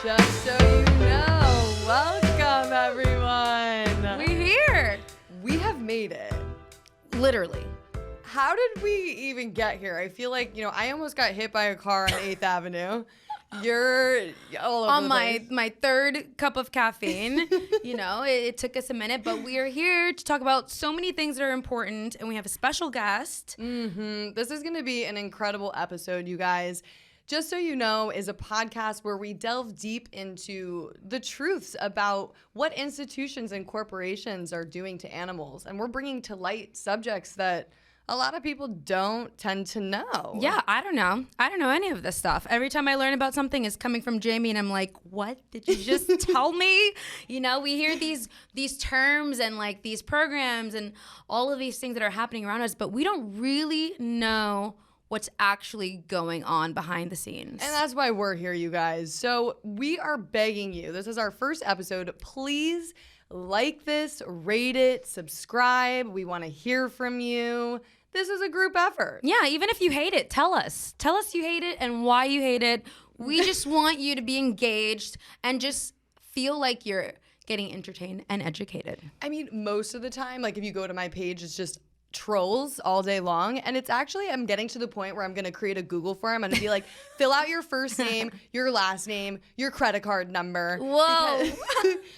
Just so you know, welcome everyone. We're here. We have made it. Literally. How did we even get here? I feel like, I almost got hit by a car on 8th Avenue. You're all over On the place. my third cup of caffeine. It took us a minute, but we are here to talk about so many things that are important, and we have a special guest. This is going to be an incredible episode, you guys. Just So You Know is a podcast where we delve deep into the truths about what institutions and corporations are doing to animals. And we're bringing to light subjects that a lot of people don't tend to know. Yeah, I don't know. I don't know any of this stuff. Every time I learn about something, it's coming from Jamie, and I'm like, what did you just tell me? We hear these terms and like these programs and all of these things that are happening around us, but we don't really know what's actually going on behind the scenes. And that's why we're here, you guys. So we are begging you. This is our first episode. Please like this, rate it, subscribe. We want to hear from you. This is a group effort. Yeah, even if you hate it, tell us. Tell us you hate it and why you hate it. We just want you to be engaged and just feel like you're getting entertained and educated. I mean, most of the time, like if you go to my page, it's just trolls all day long, and it's actually, I'm getting to the point where I'm going to create a Google form and be like, fill out your first name, your last name, your credit card number. Whoa.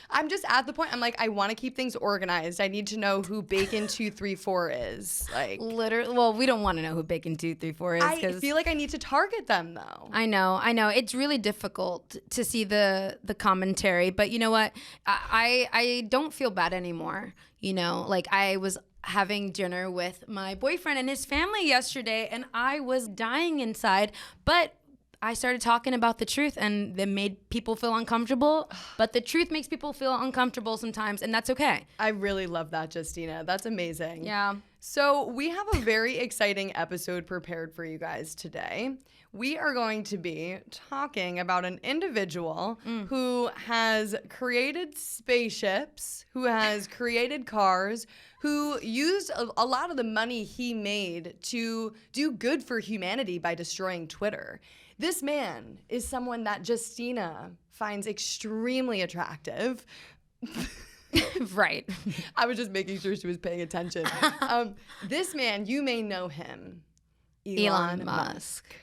I'm just at the point, I'm like, I want to keep things organized. I need to know who Bacon234 is. Like, literally, well, we don't want to know who Bacon234 is. I feel like I need to target them though. I know. It's really difficult to see the commentary, but you know what? I don't feel bad anymore. Like I was having dinner with my boyfriend and his family yesterday, and I was dying inside, but I started talking about the truth, and it made people feel uncomfortable, but the truth makes people feel uncomfortable sometimes, and that's okay. I really love that, Justina. That's amazing. Yeah. So we have a very exciting episode prepared for you guys today. We are going to be talking about an individual who has created spaceships, who has created cars, who used a lot of the money he made to do good for humanity by destroying Twitter. This man is someone that Justina finds extremely attractive. Right. I was just making sure she was paying attention. This man, you may know him, Elon Musk.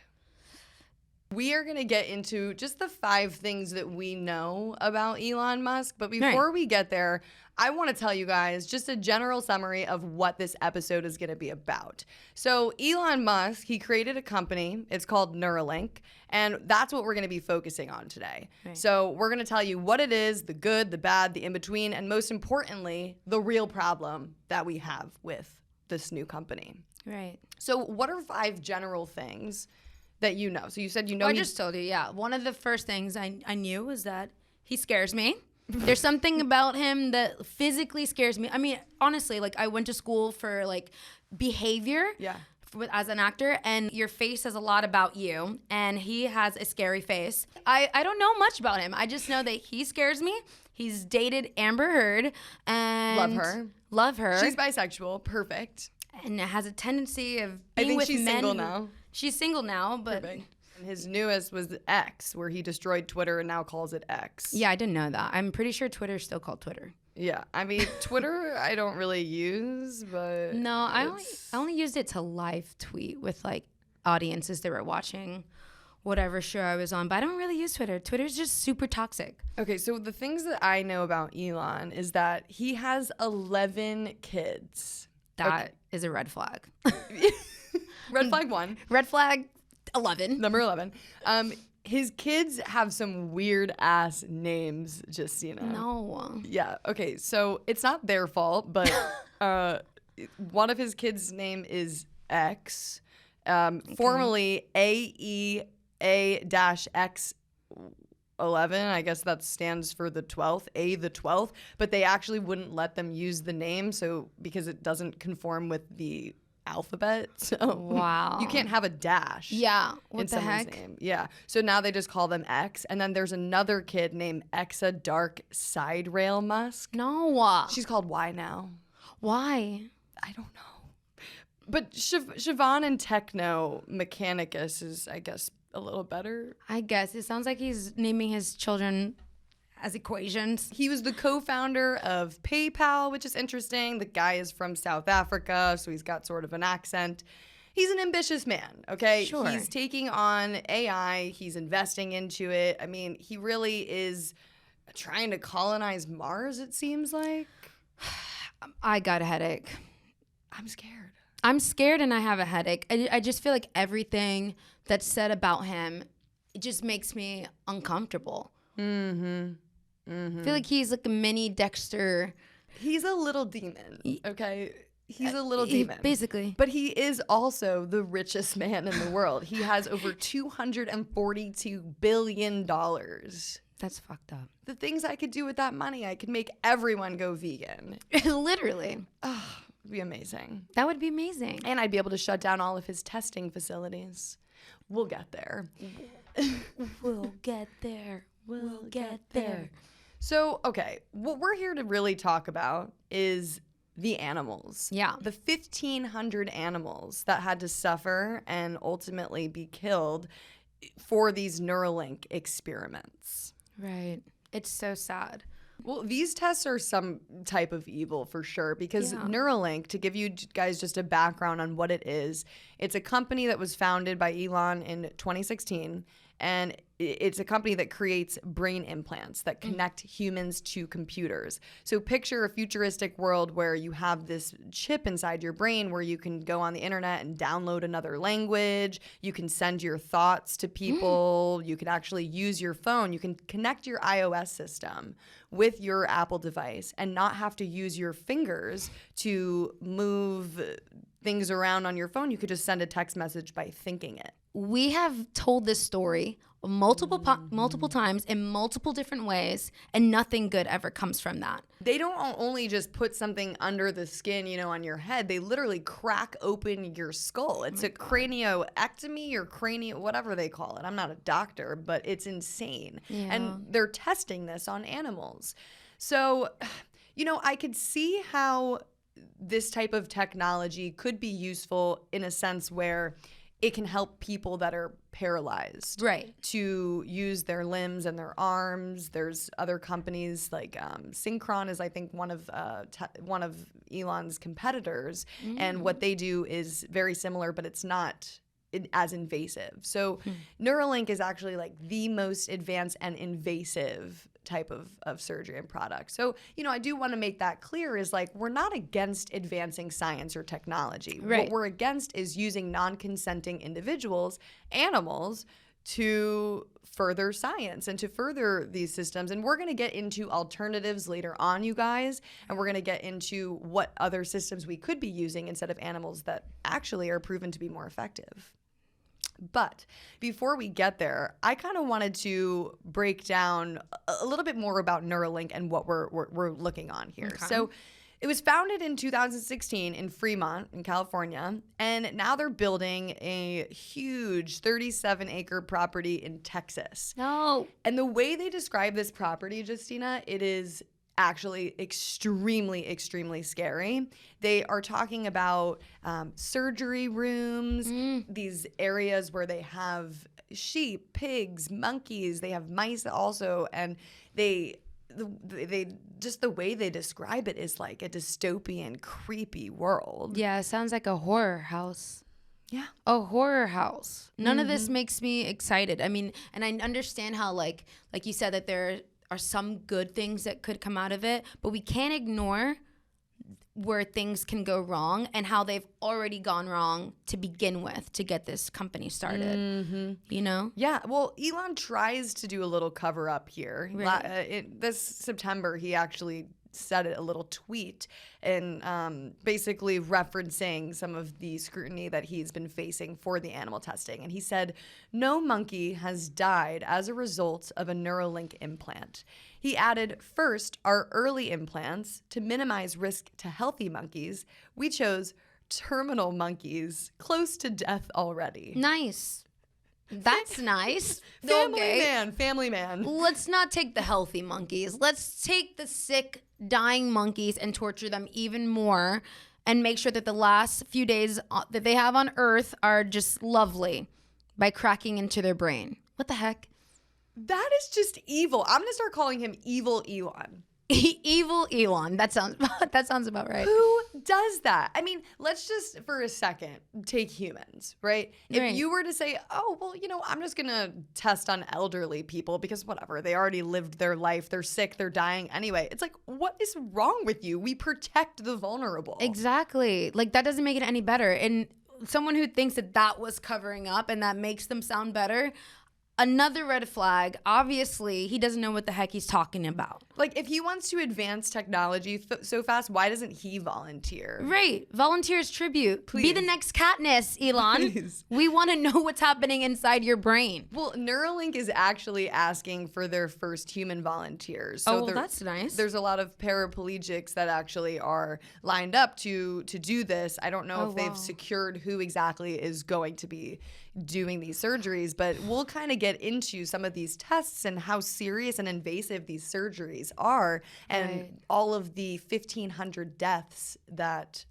We are going to get into just the 5 things that we know about Elon Musk. But before we get there, I want to tell you guys just a general summary of what this episode is going to be about. So Elon Musk, he created a company. It's called Neuralink. And that's what we're going to be focusing on today. Right. So we're going to tell you what it is, the good, the bad, the in-between, and most importantly, the real problem that we have with this new company. Right. So what are 5 general things that you know? So you said I just told you, yeah. One of the first things I knew was that he scares me. There's something about him that physically scares me. I mean, honestly, like I went to school for like behavior as an actor, and your face says a lot about you, and he has a scary face. I don't know much about him. I just know that he scares me. He's dated Amber Heard, and Love her. She's bisexual. Perfect. And has a tendency of being with men. I think she's single now. She's single now, but... Perfect. And his newest was X, where he destroyed Twitter and now calls it X. Yeah, I didn't know that. I'm pretty sure Twitter's still called Twitter. Yeah, I mean, Twitter I don't really use, but... No, I only used it to live tweet with, like, audiences that were watching whatever show I was on, but I don't really use Twitter. Twitter's just super toxic. Okay, so the things that I know about Elon is that he has 11 kids. That is a red flag. Red flag 1. Red flag 11. Number 11. His kids have some weird ass names, Justina. No. Yeah. Okay. So it's not their fault, but one of his kids' name is X, formerly AEA-X. 11, I guess that stands for the 12th, the 12th, but they actually wouldn't let them use the name, so because it doesn't conform with the alphabet. So wow, you can't have a dash. Yeah, what the heck? Name. Yeah, so now they just call them X, and then there's another kid named Exa Dark Side Rail Musk. No, she's called Y now. Why? I don't know. But Siobhan and Techno Mechanicus is, I guess, a little better. I guess it sounds like he's naming his children as equations. He was the co-founder of PayPal, which is interesting. The guy is from South Africa, so he's got sort of an accent. He's an ambitious man, okay? Sure. He's taking on AI. He's investing into it. I mean, he really is trying to colonize Mars, it seems like. I got a headache. I'm scared. I'm scared and I have a headache. I just feel like everything that's said about him, it just makes me uncomfortable. I feel like he's like a mini Dexter. He's a little demon, okay? He's a little demon. Basically. But he is also the richest man in the world. He has over $242 billion. That's fucked up. The things I could do with that money, I could make everyone go vegan. Literally. Oh, it'd be amazing. That would be amazing. And I'd be able to shut down all of his testing facilities. We'll get there. We'll get there. We'll get there. So, okay, what we're here to really talk about is the animals. Yeah. The 1,500 animals that had to suffer and ultimately be killed for these Neuralink experiments. Right. It's so sad. Well, these tests are some type of evil for sure, because Neuralink, to give you guys just a background on what it is, it's a company that was founded by Elon in 2016, and it's a company that creates brain implants that connect humans to computers. So picture a futuristic world where you have this chip inside your brain where you can go on the internet and download another language. You can send your thoughts to people. You can actually use your phone. You can connect your iOS system with your Apple device and not have to use your fingers to move things around on your phone. You could just send a text message by thinking it. We have told this story multiple times in multiple different ways, and nothing good ever comes from that. They don't only just put something under the skin, on your head. They literally crack open your skull. It's a cranioectomy or whatever they call it. I'm not a doctor, but it's insane. Yeah. And they're testing this on animals. So, I could see how this type of technology could be useful in a sense where it can help people that are paralyzed, right, to use their limbs and their arms. There's other companies like Synchron is, I think, one of Elon's competitors, and what they do is very similar, but it's not as invasive. So Neuralink is actually like the most advanced and invasive type of surgery and product. So, I do want to make that clear is like, we're not against advancing science or technology. Right. What we're against is using non-consenting individuals, animals, to further science and to further these systems. And we're going to get into alternatives later on, you guys, and we're going to get into what other systems we could be using instead of animals that actually are proven to be more effective. But before we get there, I kind of wanted to break down a little bit more about Neuralink and what we're looking on here. Okay. So it was founded in 2016 in Fremont, in California, and now they're building a huge 37-acre property in Texas. No. And the way they describe this property, Justina, it is actually extremely, extremely scary. They are talking about surgery rooms, these areas where they have sheep, pigs, monkeys, they have mice also, and they just the way they describe it is like a dystopian, creepy world. Yeah, it sounds like a horror house. Yeah. A horror house. None of this makes me excited. I mean, and I understand how like you said that there are some good things that could come out of it, but we can't ignore where things can go wrong and how they've already gone wrong to begin with to get this company started. Yeah, well, Elon tries to do a little cover up here. Right. This September, he actually said a little tweet and basically referencing some of the scrutiny that he's been facing for the animal testing. And he said, "No monkey has died as a result of a Neuralink implant." He added, "First, our early implants, to minimize risk to healthy monkeys, we chose terminal monkeys close to death already." Nice. That's nice. Family man. Let's not take the healthy monkeys. Let's take the sick, dying monkeys and torture them even more and make sure that the last few days that they have on Earth are just lovely. by cracking into their brain. What the heck? That is just evil. I'm going to start calling him Evil Elon. Evil Elon. That sounds about right. Who does that? I mean, let's just for a second take humans, right? If you were to say, oh, well, I'm just going to test on elderly people because whatever, they already lived their life. They're sick. They're dying anyway. It's like, what is wrong with you? We protect the vulnerable. Exactly. Like, that doesn't make it any better. And someone who thinks that was covering up and that makes them sound better, another red flag. Obviously, he doesn't know what the heck he's talking about. Like, if he wants to advance technology so fast, why doesn't he volunteer? Right. Volunteer as tribute. Please. Be the next Katniss, Elon. Please. We want to know what's happening inside your brain. Well, Neuralink is actually asking for their first human volunteers. So that's nice. There's a lot of paraplegics that actually are lined up to do this. I don't know if they've secured who exactly is going to be doing these surgeries, but we'll kind of get into some of these tests and how serious and invasive these surgeries are, and all of the 1,500 deaths that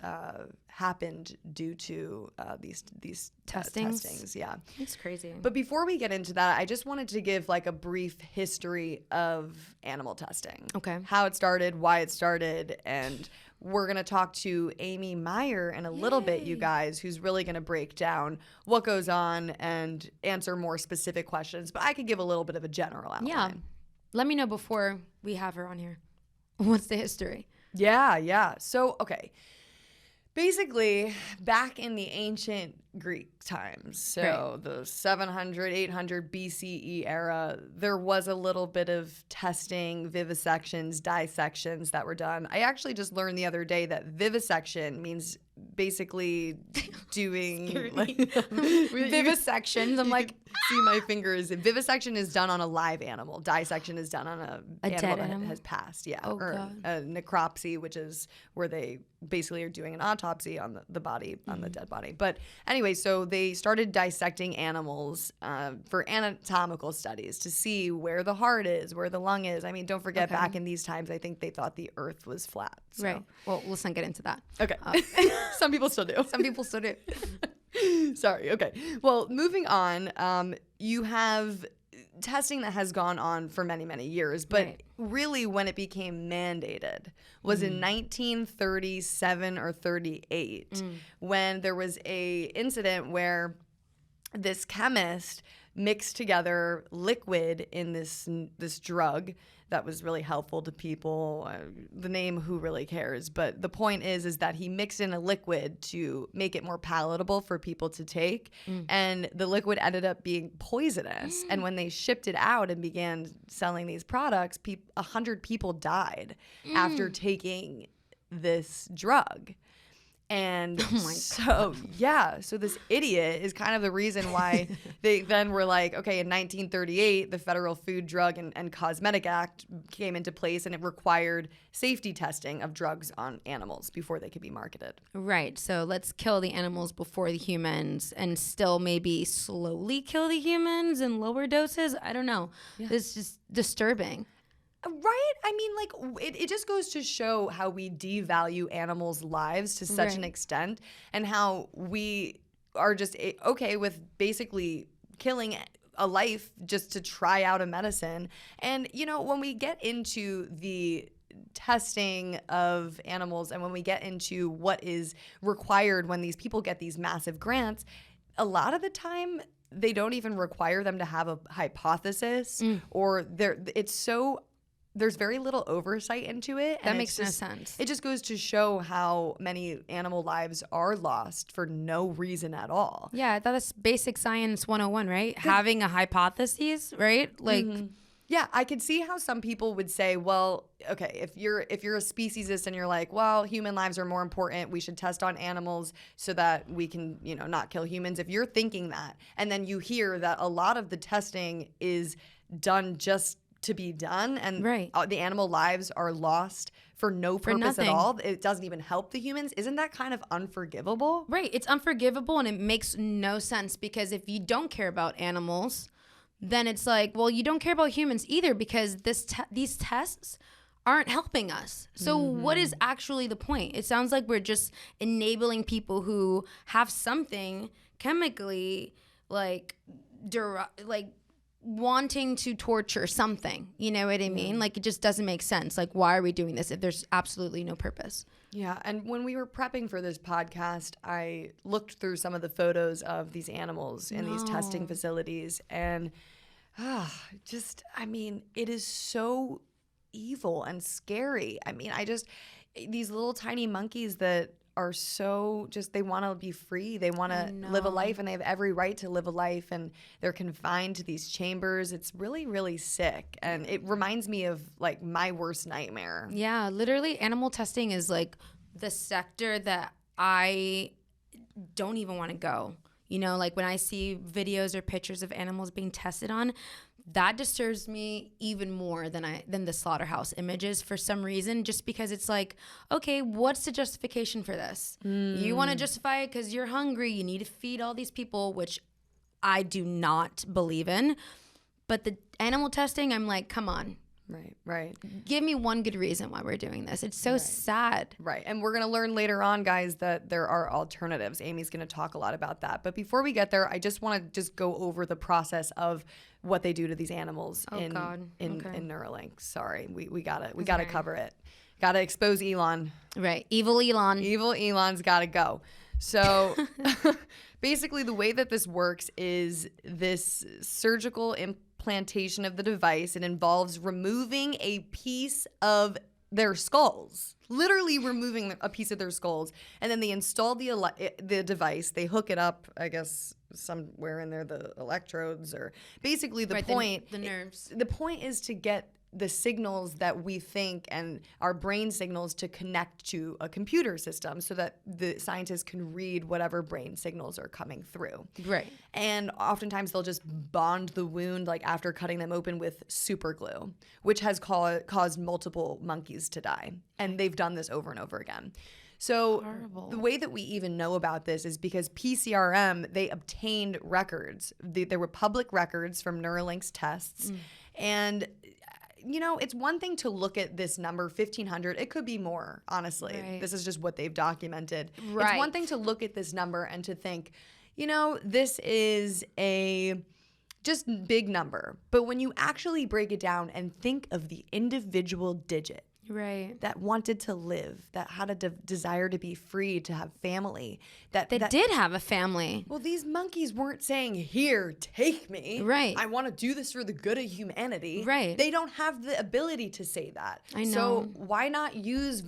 happened due to these testings. Yeah, it's crazy. But before we get into that, I just wanted to give like a brief history of animal testing. Okay. How it started, why it started, and we're going to talk to Amy Meyer in a little bit, you guys, who's really going to break down what goes on and answer more specific questions. But I could give a little bit of a general outline. Yeah. Let me know before we have her on here. What's the history? Yeah. So, okay. Basically, back in the ancient Greek times, so the 700, 800 BCE era, there was a little bit of testing, vivisections, dissections that were done. I actually just learned the other day that vivisection means basically doing vivisections. I'm like, see my fingers. Vivisection is done on a live animal. Dissection is done on a animal that has passed. Yeah, or God. A necropsy, which is where they basically are doing an autopsy on the body, on the dead body. But anyway, so they started dissecting animals for anatomical studies to see where the heart is, where the lung is. I mean, don't forget, back in these times, I think they thought the earth was flat. So. Right. Well, let's not get into that. Okay. Some people still do. Some people still do. Sorry. Okay. Well, moving on, you have testing that has gone on for many, many years, but really when it became mandated was in 1937 or 38 when there was a incident where this chemist mixed together liquid in this drug that was really helpful to people. The name, who really cares? But the point is that he mixed in a liquid to make it more palatable for people to take. And the liquid ended up being poisonous. And when they shipped it out and began selling these products, 100 people died after taking this drug. And so this idiot is kind of the reason why they then were like, okay, in 1938, the Federal Food, Drug, and Cosmetic Act came into place, and it required safety testing of drugs on animals before they could be marketed. Right. So let's kill the animals before the humans and still maybe slowly kill the humans in lower doses. I don't know. Yeah. It's just disturbing. Right? I mean, like, it just goes to show how we devalue animals' lives to such an extent, and how we are just okay with basically killing a life just to try out a medicine. And, when we get into the testing of animals and when we get into what is required when these people get these massive grants, a lot of the time they don't even require them to have a hypothesis or there's very little oversight into it. That makes no sense. It just goes to show how many animal lives are lost for no reason at all. Yeah, I thought that's basic science 101, right? Yeah. Having a hypothesis, right? Like, yeah, I could see how some people would say, well, okay, if you're a speciesist and you're like, well, human lives are more important, we should test on animals so that we can, not kill humans. If you're thinking that, and then you hear that a lot of the testing is done just to be done, and the animal lives are lost for no purpose at all. It doesn't even help the humans. Isn't that kind of unforgivable? Right. It's unforgivable, and it makes no sense, because if you don't care about animals, then it's like, well, you don't care about humans either, because these tests aren't helping us. So what is actually the point? It sounds like we're just enabling people who have something chemically like wanting to torture something. You know what I mean? Like, it just doesn't make sense. Like, why are we doing this if there's absolutely no purpose? Yeah, and when we were prepping for this podcast, I looked through some of the photos of these animals in these testing facilities, and it is so evil and scary. I mean, these little tiny monkeys that are so they want to be free. They want to live a life, and they have every right to live a life, and they're confined to these chambers. It's really, really sick, and it reminds me of like my worst nightmare. Yeah, literally animal testing is like the sector that I don't even want to go. You know, like when I see videos or pictures of animals being tested on, that disturbs me even more than the slaughterhouse images for some reason, just because it's like, okay, what's the justification for this? You want to justify it because you're hungry, you need to feed all these people, which I do not believe in. But the animal testing, I'm like, come on. Right. Give me one good reason why we're doing this. It's so sad. Right. And we're going to learn later on, guys, that there are alternatives. Amy's going to talk a lot about that. But before we get there, I just want to go over the process of what they do to these animals in Neuralink. Sorry. We got to cover it. Got to expose Elon. Right. Evil Elon. Evil Elon's got to go. So basically the way that this works is this surgical implantation of the device. It involves removing a piece of their skulls, literally removing a piece of their skulls, and then they install the device. They hook it up, I guess, somewhere in there, the electrodes, or basically the nerves. The point is to get the signals that we think and our brain signals to connect to a computer system so that the scientists can read whatever brain signals are coming through. Right. And oftentimes they'll just bond the wound, like after cutting them open, with super glue, which has caused multiple monkeys to die. And they've done this over and over again. So the way that we even know about this is because PCRM, they obtained records. There were public records from Neuralink's tests. And you know, it's one thing to look at this number, 1,500. It could be more, honestly. Right. This is just what they've documented. Right. It's one thing to look at this number and to think, you know, this is a just big number. But when you actually break it down and think of the individual digit that wanted to live, that had a desire to be free, to have family. That did have a family. Well, these monkeys weren't saying, here, take me. Right. I want to do this for the good of humanity. Right. They don't have the ability to say that. I know. So why not use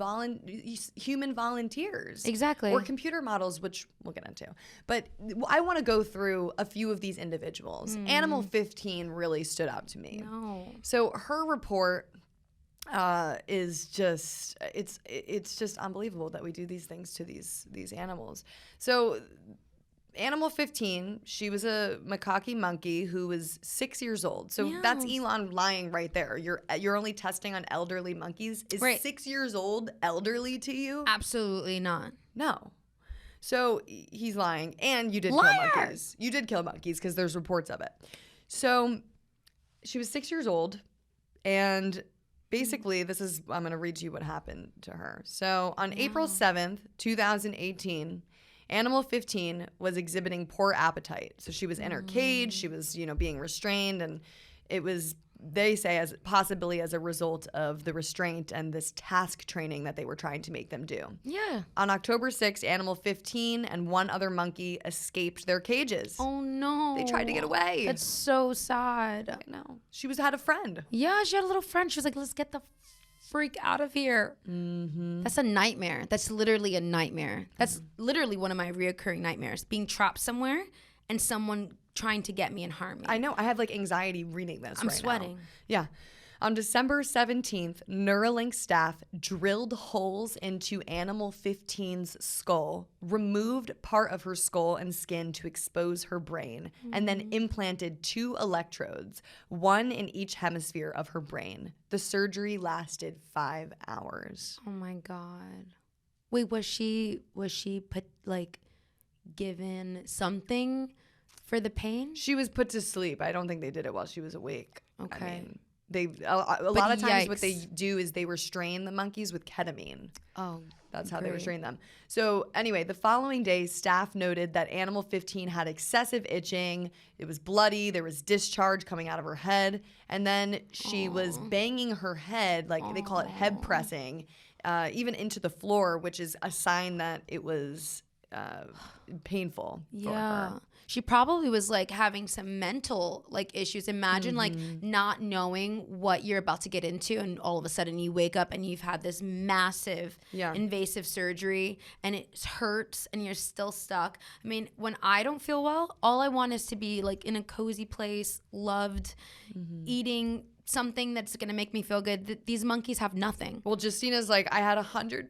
human volunteers? Exactly. Or computer models, which we'll get into. But I want to go through a few of these individuals. Animal 15 really stood out to me. No. So her report is just it's just unbelievable that we do these things to these animals. So Animal 15, she was a macaque monkey who was 6 years old. So that's Elon lying right there. You're only testing on elderly monkeys. Is 6 years old elderly to you? Absolutely not. No. So he's lying. And you did kill monkeys. You did kill monkeys because there's reports of it. So she was 6 years old, and basically, I'm going to read to you what happened to her. So on April 7th, 2018, Animal 15 was exhibiting poor appetite. So she was in her cage. She was, being restrained. And it was, they say, possibly as a result of the restraint and this task training that they were trying to make them do. Yeah. On October 6th, Animal 15 and one other monkey escaped their cages. Oh, no. They tried to get away. That's so sad. I know. She had a friend. Yeah, she had a little friend. She was like, let's get the freak out of here. Mm-hmm. That's a nightmare. That's literally a nightmare. That's literally one of my reoccurring nightmares, being trapped somewhere and someone trying to get me and harm me. I know. I have anxiety reading this I'm sweating. Now. Yeah. On December 17th, Neuralink staff drilled holes into Animal 15's skull, removed part of her skull and skin to expose her brain, and then implanted 2 electrodes, one in each hemisphere of her brain. The surgery lasted 5 hours. Oh my God. Wait, was she put given something for the pain? She was put to sleep. I don't think they did it while she was awake. Okay. a lot of times what they yikes. do is they restrain the monkeys with ketamine. Oh, That's how they great. restrain them. So anyway, the following day, staff noted that animal 15 had excessive itching. It was bloody. There was discharge coming out of her head. And then she was banging her head, like they call it head pressing, even into the floor, which is a sign that it was painful for her. She probably was like having some mental like issues. Imagine like not knowing what you're about to get into, and all of a sudden you wake up and you've had this massive invasive surgery and it hurts and you're still stuck. I mean, when I don't feel well, all I want is to be like in a cozy place, loved, eating something that's going to make me feel good. These monkeys have nothing. Well, Justina's like, I had 101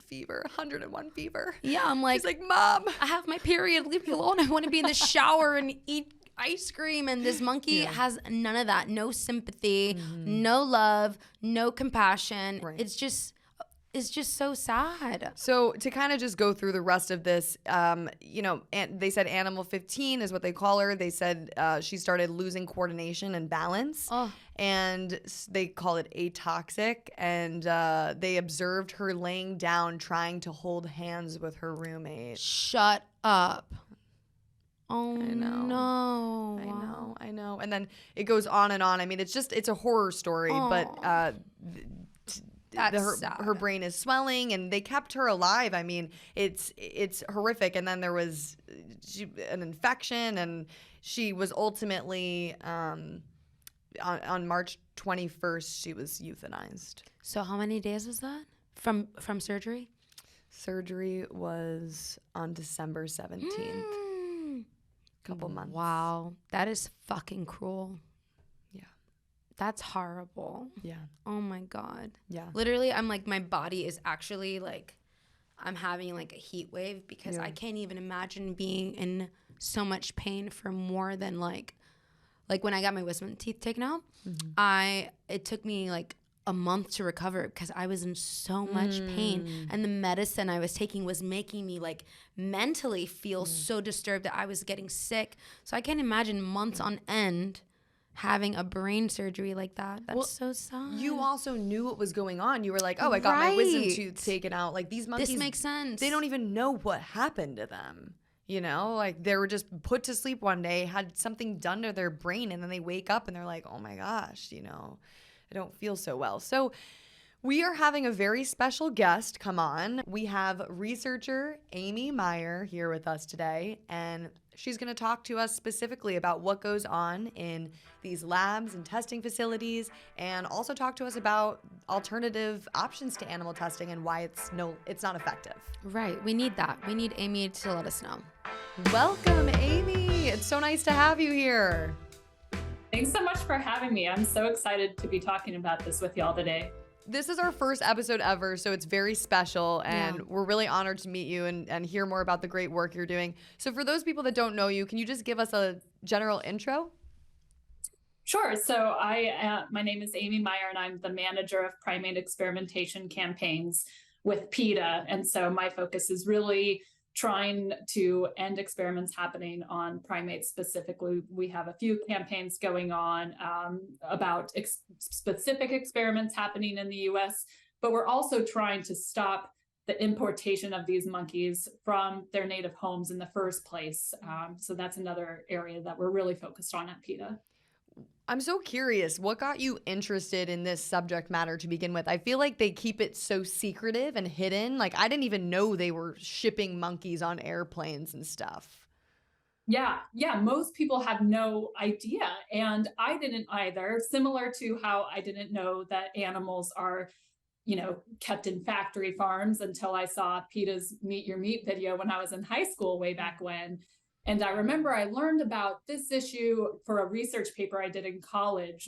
fever. Yeah, I'm like, she's like, Mom, I have my period. Leave me alone. I want to be in the shower and eat ice cream. And this monkey has none of that. No sympathy, no love, no compassion. Right. It's just so sad. So to kind of just go through the rest of this, you know, and they said animal 15 is what they call her. They said she started losing coordination and balance, and they call it atoxic. And they observed her laying down, trying to hold hands with her roommate. Shut up. Oh, I know. no. I know. And then it goes on and on. I mean, it's a horror story, but That's sad. her brain is swelling, and they kept her alive. I mean, it's horrific. And then there was an infection, and she was ultimately on March 21st, she was euthanized. So how many days was that from surgery? Surgery was on December 17th. Couple months. Wow, that is fucking cruel. Yeah. That's horrible. Yeah. Oh my God. Yeah. Literally, I'm like, my body is actually like, I'm having like a heat wave because I can't even imagine being in so much pain for more than like when I got my wisdom teeth taken out, it took me like a month to recover because I was in so much pain, and the medicine I was taking was making me like mentally feel so disturbed that I was getting sick. So I can't imagine months on end having a brain surgery like that. That's so sad. You also knew what was going on. You were like, oh, I got my wisdom tooth taken out. Like, these monkeys, This makes sense. They don't even know what happened to them. You know, like they were just put to sleep one day, had something done to their brain, and then they wake up and they're like, oh my gosh, you know, I don't feel so well. So we are having a very special guest come on. We have researcher Amy Meyer here with us today, and she's going to talk to us specifically about what goes on in these labs and testing facilities, and also talk to us about alternative options to animal testing and why it's not effective. Right. We need that. We need Amy to let us know. Welcome, Amy. It's so nice to have you here. Thanks so much for having me. I'm so excited to be talking about this with y'all today. This is our first episode ever, so it's very special, and we're really honored to meet you and hear more about the great work you're doing. So for those people that don't know you, can you just give us a general intro? Sure. So my name is Amy Meyer, and I'm the manager of primate experimentation campaigns with PETA. And so my focus is really trying to end experiments happening on primates specifically. We have a few campaigns going on about specific experiments happening in the US, but we're also trying to stop the importation of these monkeys from their native homes in the first place. So that's another area that we're really focused on at PETA. I'm so curious, what got you interested in this subject matter to begin with? I feel like they keep it so secretive and hidden. Like, I didn't even know they were shipping monkeys on airplanes and stuff. Yeah, most people have no idea. And I didn't either, similar to how I didn't know that animals are, kept in factory farms until I saw PETA's Meet Your Meat video when I was in high school way back when. And I remember I learned about this issue for a research paper I did in college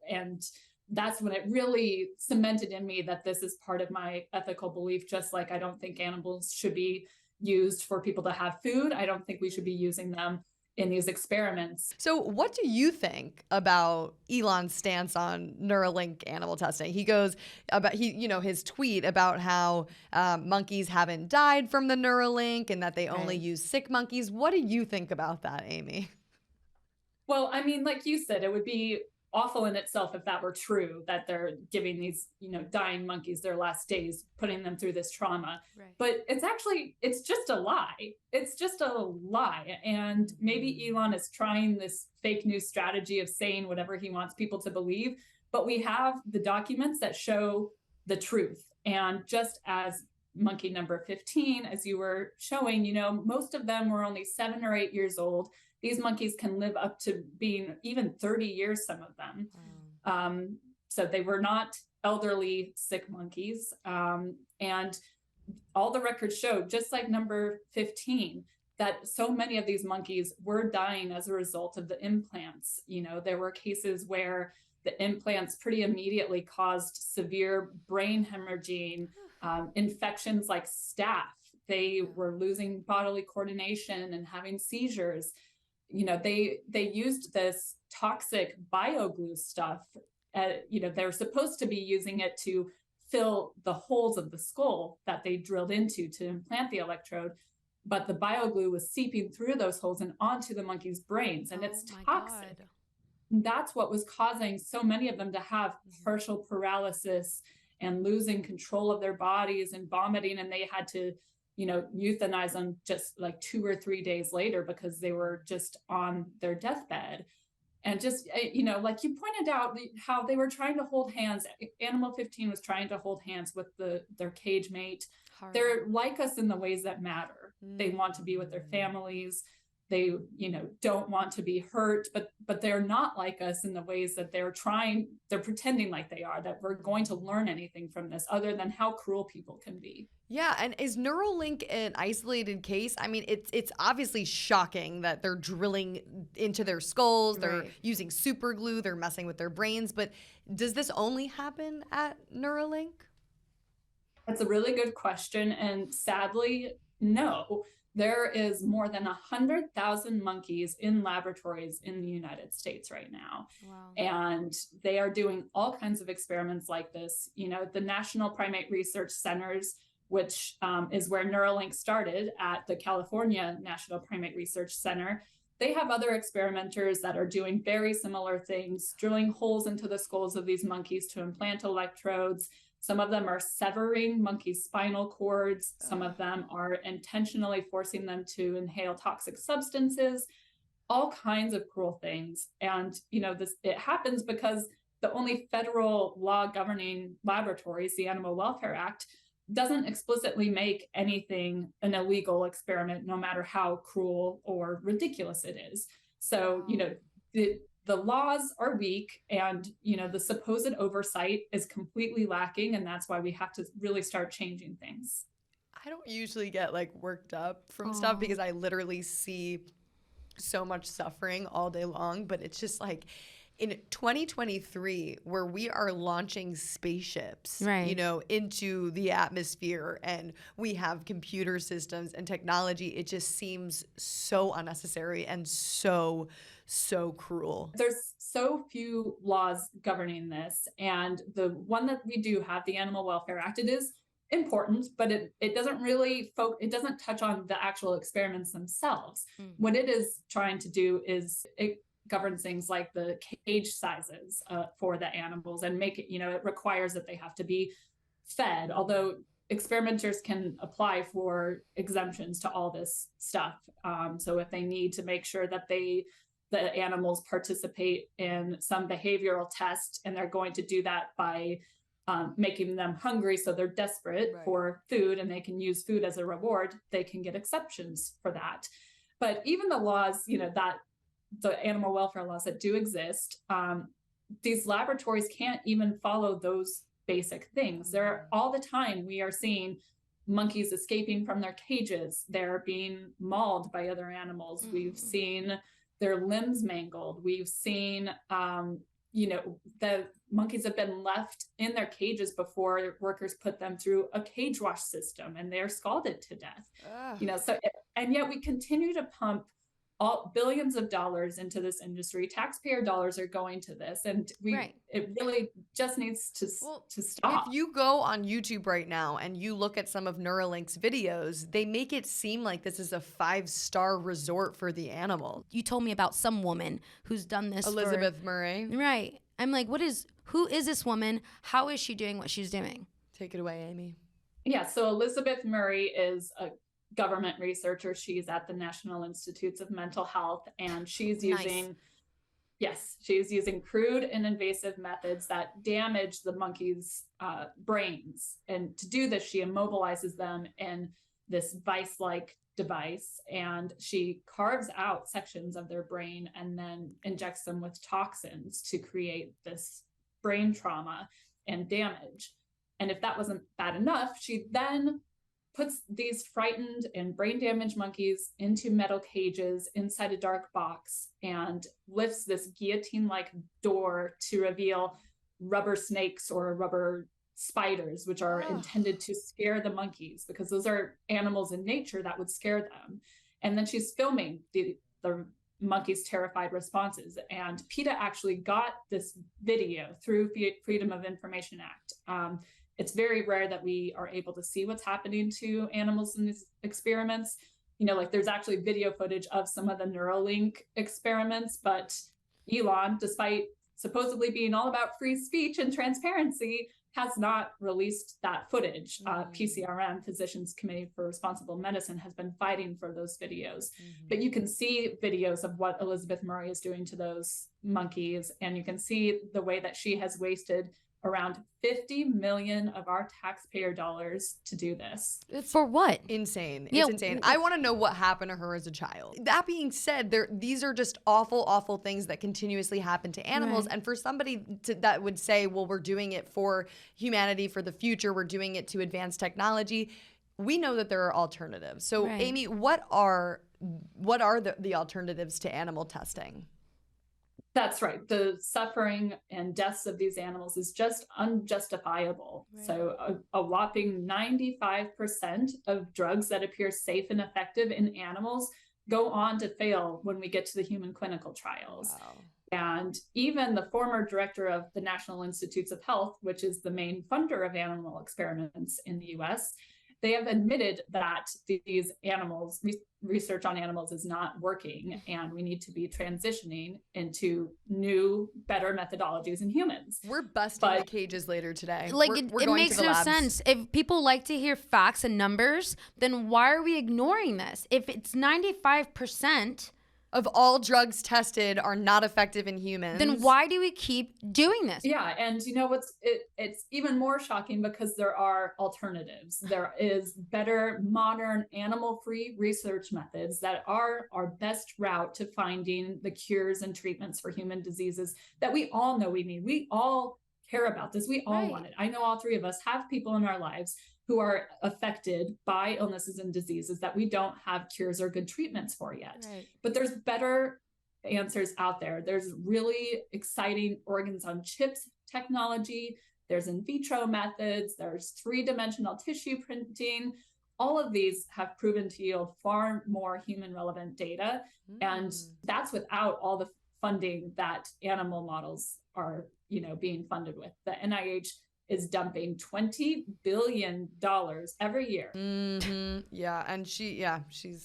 and that's when it really cemented in me that this is part of my ethical belief. Just like I don't think animals should be used for people to have food, I don't think we should be using them in these experiments. So what do you think about Elon's stance on Neuralink animal testing? He goes about his tweet about how monkeys haven't died from the Neuralink and that they only use sick monkeys. What do you think about that, Amy? Well, I mean, like you said, it would be awful in itself if that were true, that they're giving these, dying monkeys their last days, putting them through this trauma. Right. But it's just a lie. It's just a lie. And maybe Elon is trying this fake news strategy of saying whatever he wants people to believe, but we have the documents that show the truth. And just as monkey number 15, as you were showing, most of them were only 7 or 8 years old. These monkeys can live up to being even 30 years, some of them. So they were not elderly, sick monkeys. And all the records show, just like number 15, that so many of these monkeys were dying as a result of the implants. There were cases where the implants pretty immediately caused severe brain hemorrhaging, infections like staph. They were losing bodily coordination and having seizures. They used this toxic bioglue stuff. They're supposed to be using it to fill the holes of the skull that they drilled into to implant the electrode. But the bioglue was seeping through those holes and onto the monkey's brains, and it's toxic. God. That's what was causing so many of them to have partial paralysis and losing control of their bodies and vomiting. And they had to, euthanize them just like 2 or 3 days later because they were just on their deathbed. And just, like you pointed out, how they were trying to hold hands. Animal 15 was trying to hold hands with their cage mate. Hard. They're like us in the ways that matter. They want to be with their families. They, don't want to be hurt, but they're not like us in the ways that they're pretending like they are, that we're going to learn anything from this other than how cruel people can be. Yeah, and is Neuralink an isolated case? I mean, it's obviously shocking that they're drilling into their skulls, they're using super glue, they're messing with their brains, but does this only happen at Neuralink? That's a really good question, and sadly, no. There is more than 100,000 monkeys in laboratories in the United States right now. Wow. And they are doing all kinds of experiments like this. The National Primate Research Centers, which is where Neuralink started at the California National Primate Research Center, they have other experimenters that are doing very similar things, drilling holes into the skulls of these monkeys to implant electrodes. Some of them are severing monkeys' spinal cords. Some of them are intentionally forcing them to inhale toxic substances, all kinds of cruel things. And, it happens because the only federal law governing laboratories, the Animal Welfare Act, doesn't explicitly make anything an illegal experiment, no matter how cruel or ridiculous it is. So, the laws are weak, and the supposed oversight is completely lacking, and that's why we have to really start changing things. I don't usually get worked up from stuff because I literally see so much suffering all day long, but it's just in 2023, where we are launching spaceships, into the atmosphere, and we have computer systems and technology, it just seems so unnecessary and so cruel. There's so few laws governing this, and the one that we do have, the Animal Welfare Act, it is important, but it doesn't really it doesn't touch on the actual experiments themselves. What it is trying to do is it governs things like the cage sizes for the animals, and make it, it requires that they have to be fed, although experimenters can apply for exemptions to all this stuff. So if they need to make sure that the animals participate in some behavioral test, and they're going to do that by making them hungry, so they're desperate for food and they can use food as a reward, they can get exceptions for that. But even the laws, that the animal welfare laws that do exist, these laboratories can't even follow those basic things. They're all the time we are seeing monkeys escaping from their cages. They're being mauled by other animals. We've seen their limbs mangled. We've seen, the monkeys have been left in their cages before workers put them through a cage wash system, and they're scalded to death. And yet we continue to pump billions of dollars into this industry. Taxpayer dollars are going to this, and it really just needs to stop. If you go on YouTube right now and you look at some of Neuralink's videos, they make it seem like this is a 5-star resort for the animal. You told me about some woman who's done this. Elizabeth Murray. Right. I'm like, who is this woman? How is she doing what she's doing? Take it away, Amy. Yeah, so Elizabeth Murray is a government researcher. She's at the National Institutes of Mental Health, and she's using crude and invasive methods that damage the monkeys' brains. And to do this, she immobilizes them in this vice-like device, and she carves out sections of their brain and then injects them with toxins to create this brain trauma and damage. And if that wasn't bad enough, she then puts these frightened and brain damaged monkeys into metal cages inside a dark box and lifts this guillotine-like door to reveal rubber snakes or rubber spiders, which are intended to scare the monkeys, because those are animals in nature that would scare them. And then she's filming the monkeys' terrified responses. And PETA actually got this video through Freedom of Information Act. It's very rare that we are able to see what's happening to animals in these experiments. You know, like there's actually video footage of some of the Neuralink experiments, but Elon, despite supposedly being all about free speech and transparency, has not released that footage. PCRM, Physicians Committee for Responsible Medicine, has been fighting for those videos. But you can see videos of what Elizabeth Murray is doing to those monkeys, and you can see the way that she has wasted around 50 million of our taxpayer dollars to do this. It's for what? Insane. It's insane. I want to know what happened to her as a child. That being said, these are just awful, awful things that continuously happen to animals. Right. And for somebody that would say, well, we're doing it for humanity, for the future, we're doing it to advance technology, we know that there are alternatives. So, Amy, what are the alternatives to animal testing? That's right. The suffering and deaths of these animals is just unjustifiable. Right. So a whopping 95% of drugs that appear safe and effective in animals go on to fail when we get to the human clinical trials. Wow. And even the former director of the National Institutes of Health, which is the main funder of animal experiments in the US, they have admitted that these animals, research on animals is not working, and we need to be transitioning into new, better methodologies in humans. We're busting the cages later today. Like, it makes no sense. If people like to hear facts and numbers, then why are we ignoring this? If it's 95% of all drugs tested are not effective in humans, then why do we keep doing this? Yeah, and you know it's even more shocking because there are alternatives. There is better, modern, animal-free research methods that are our best route to finding the cures and treatments for human diseases that we all know we need. We all care about this. We all want it. I know all three of us have people in our lives who are affected by illnesses and diseases that we don't have cures or good treatments for yet. Right. But there's better answers out there. There's really exciting organs on chips technology. There's in vitro methods. There's three-dimensional tissue printing. All of these have proven to yield far more human relevant data. And that's without all the funding that animal models are, being funded with. The NIH is dumping $20 billion every year. Yeah, and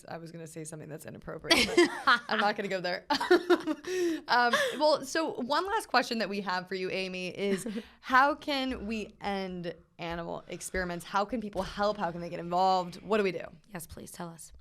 I was going to say something that's inappropriate, but I'm not going to go there. Well, so one last question that we have for you, Amy, is how can we end animal experiments? How can people help? How can they get involved? What do we do? Yes, please tell us.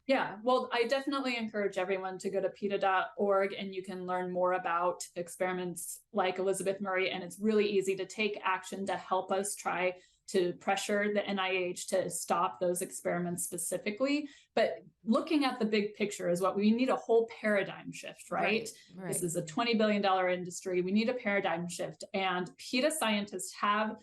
Yeah, well, I definitely encourage everyone to go to PETA.org, and you can learn more about experiments like Elizabeth Murray. And it's really easy to take action to help us try to pressure the NIH to stop those experiments specifically. But looking at the big picture is what we need: a whole paradigm shift, right? This is a $20 billion industry. We need a paradigm shift. And PETA scientists have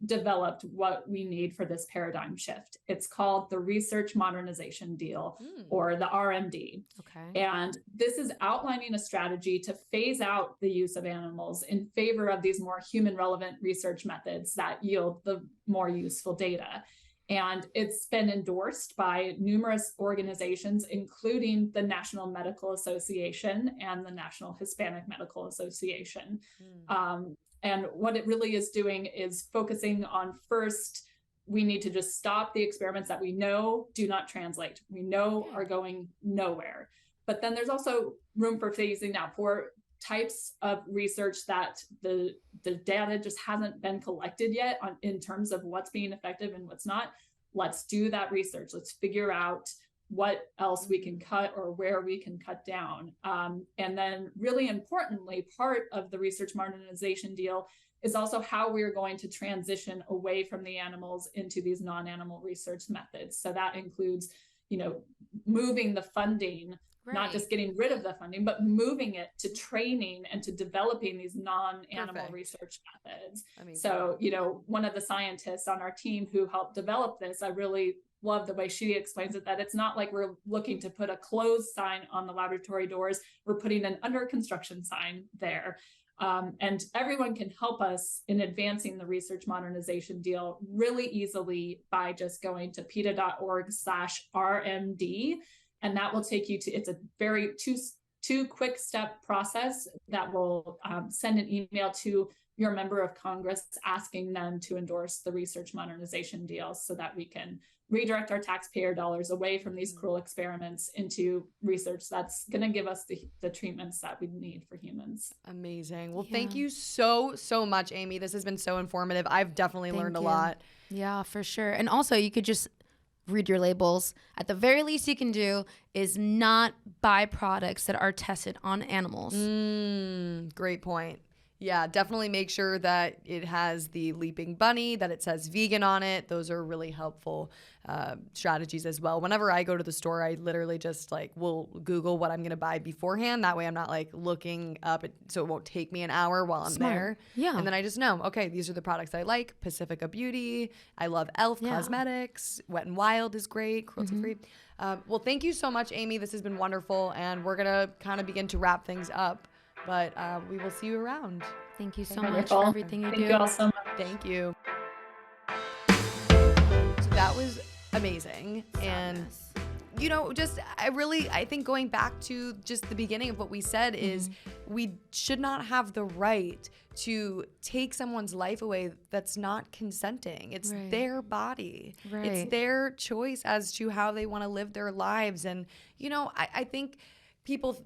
developed what we need for this paradigm shift. It's called the Research Modernization Deal, or the RMD. Okay. And this is outlining a strategy to phase out the use of animals in favor of these more human relevant research methods that yield the more useful data. And it's been endorsed by numerous organizations, including the National Medical Association and the National Hispanic Medical Association. And what it really is doing is focusing on, first, we need to just stop the experiments that we know do not translate, we know are going nowhere. But then there's also room for phasing out, for types of research that the data just hasn't been collected yet in terms of what's being effective and what's not. Let's do that research. Let's figure out what else we can cut or where we can cut down. And then really importantly, part of the research modernization deal is also how we're going to transition away from the animals into these non-animal research methods. So that includes, moving the funding, not just getting rid of the funding, but moving it to training and to developing these non-animal research methods. So, one of the scientists on our team who helped develop this, I really love the way she explains it, that it's not like we're looking to put a closed sign on the laboratory doors. We're putting an under construction sign there. And everyone can help us in advancing the research modernization deal really easily by just going to PETA.org/RMD. And that will take you to, it's a very two quick step process that will send an email to your member of Congress asking them to endorse the research modernization deal so that we can redirect our taxpayer dollars away from these cruel experiments into research that's going to give us the treatments that we need for humans. Amazing. Well, thank you so much, Amy. This has been so informative. I've definitely learned a lot. Yeah, for sure. And also you could just read your labels. At the very least you can do is not buy products that are tested on animals. Great point. Yeah, definitely make sure that it has the leaping bunny, that it says vegan on it. Those are really helpful strategies as well. Whenever I go to the store, I literally just will Google what I'm going to buy beforehand. That way I'm not looking up, so it won't take me an hour while I'm there. Yeah. And then I just know, okay, these are the products I like. Pacifica Beauty. I love Elf Cosmetics. Wet n Wild is great. Cruelty free. Well, thank you so much, Amy. This has been wonderful. And we're going to kind of begin to wrap things up. But we will see you around. Thank you so much for everything you do. Thank you all so much. Thank you. So that was amazing. And, I think going back to just the beginning of what we said is we should not have the right to take someone's life away that's not consenting. It's their body. It's their choice as to how they want to live their lives. And, I think people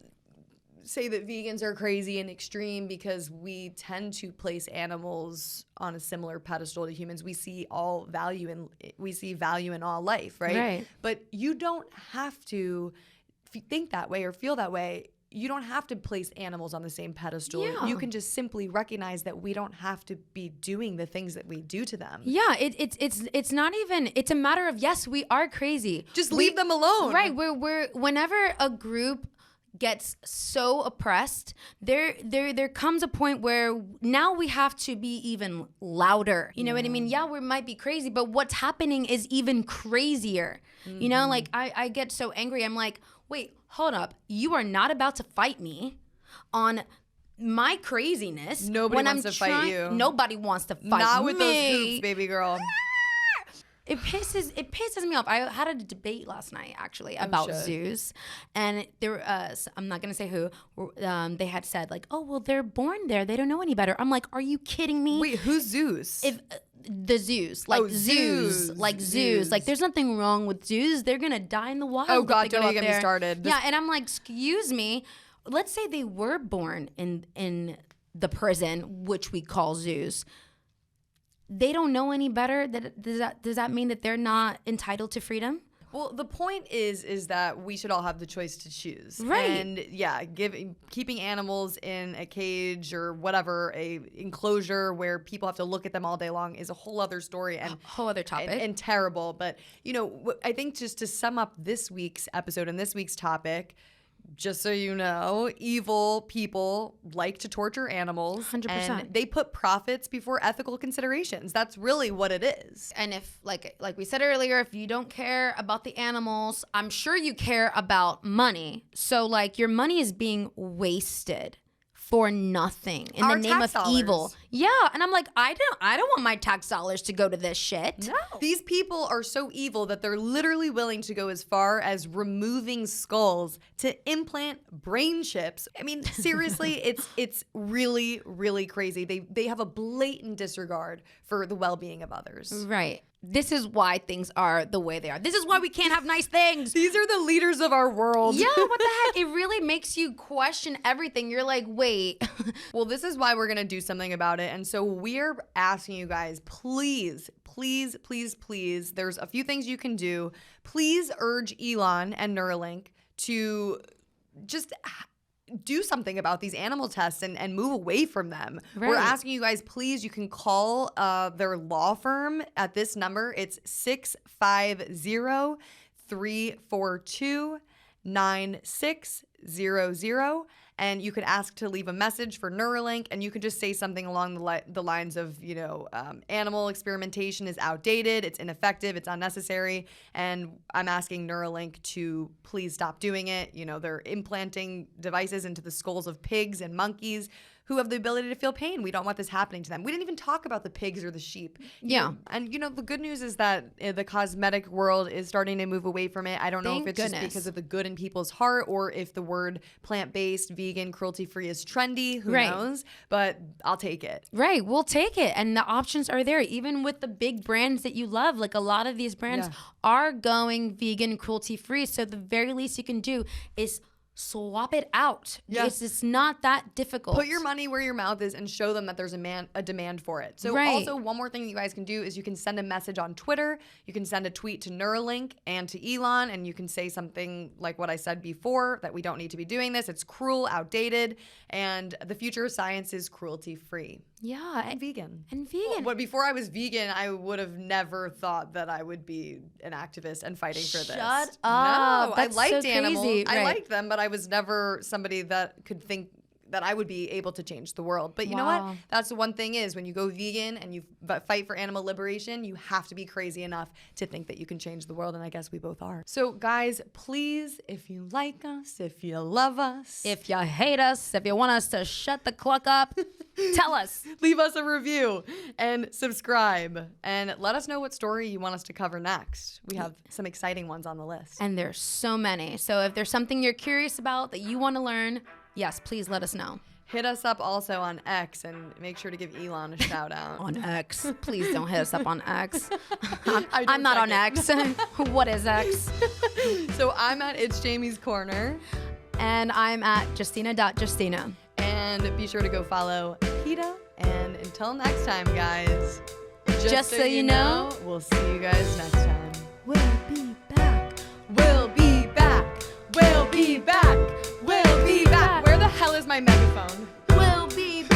say that vegans are crazy and extreme because we tend to place animals on a similar pedestal to humans. We see value in all life, right? But you don't have to think that way or feel that way. You don't have to place animals on the same pedestal. Yeah. You can just simply recognize that we don't have to be doing the things that we do to them. Yeah, it's not even, it's a matter of, yes, we are crazy. Just leave them alone. Right. We're whenever a group gets so oppressed, there comes a point where now we have to be even louder. You know what I mean? Yeah, we might be crazy, but what's happening is even crazier. I get so angry. I'm like, wait, hold up. You are not about to fight me on my craziness. Nobody wants to fight you. Nobody wants to fight me. Not with those hoops, baby girl. It pisses me off. I had a debate last night actually about zoos, and there I'm not gonna say who. They had said oh well, they're born there. They don't know any better. I'm like, are you kidding me? Wait, who's Zeus? If the zoos, zoos. There's nothing wrong with zoos. They're gonna die in the wild. Oh God, don't even get me started. Yeah, and I'm like, excuse me. Let's say they were born in the prison, which we call zoos. They don't know any better. Does that mean that they're not entitled to freedom? Well, the point is that we should all have the choice to choose. Right. And keeping animals in a cage or whatever, a enclosure where people have to look at them all day long is a whole other story and a whole other topic. And terrible. But, I think just to sum up this week's episode and this week's topic, just so you know, evil people like to torture animals. 100%. And they put profits before ethical considerations. That's really what it is. And if, like we said earlier, if you don't care about the animals, I'm sure you care about money. So, your money is being wasted for nothing in the name of evil. Yeah, and I'm like, I don't want my tax dollars to go to this shit. No. These people are so evil that they're literally willing to go as far as removing skulls to implant brain chips. I mean, seriously, it's really, really crazy. They have a blatant disregard for the well-being of others. Right. this is why things are the way they are. This is why we can't have nice things. These are the leaders of our world. Yeah, what the heck? It really makes you question everything. You're like, wait. Well, this is why we're going to do something about it. And so we're asking you guys, please, there's a few things you can do. Please urge Elon and Neuralink to just do something about these animal tests and move away from them. Right. We're asking you guys, please, you can call their law firm at this number. It's 650-342-9600. And you could ask to leave a message for Neuralink, and you could just say something along the lines of, animal experimentation is outdated, it's ineffective, it's unnecessary, and I'm asking Neuralink to please stop doing it. They're implanting devices into the skulls of pigs and monkeys who have the ability to feel pain. We don't want this happening to them. We didn't even talk about the pigs or the sheep. Yeah. And, the good news is that the cosmetic world is starting to move away from it. I don't know if it's just because of the good in people's heart or if the word plant-based, vegan, cruelty-free is trendy. Who knows? But I'll take it. Right. We'll take it. And the options are there. Even with the big brands that you love, like a lot of these brands are going vegan, cruelty-free. So the very least you can do is swap it out. Yes. It's not that difficult. Put your money where your mouth is and show them that there's a demand for it. So also one more thing you guys can do is you can send a message on Twitter. You can send a tweet to Neuralink and to Elon, and you can say something like what I said before, that we don't need to be doing this. It's cruel, outdated, and the future of science is cruelty-free. Yeah. And vegan. But before I was vegan, I would have never thought that I would be an activist and fighting for this. Shut up. No, That's I liked so animals. crazy. I liked them, but I was never somebody that could think that I would be able to change the world. But you know what? That's the one thing is when you go vegan and you fight for animal liberation, you have to be crazy enough to think that you can change the world. And I guess we both are. So guys, please, if you like us, if you love us, if you hate us, if you want us to shut the cluck up, tell us. Leave us a review and subscribe and let us know what story you want us to cover next. We have some exciting ones on the list. And there's so many. So if there's something you're curious about that you want to learn, yes, please let us know. Hit us up also on X and make sure to give Elon a shout out. On X. Please don't hit us up on X. I'm not on X. What is X? So I'm at It's Jamie's Corner. And I'm at Justina.Justina. And be sure to go follow PETA. And until next time, guys. Just so you know, we'll see you guys next time. We'll be back. We'll be back. We'll be back. We'll be back. Where the hell is my megaphone? We'll be back.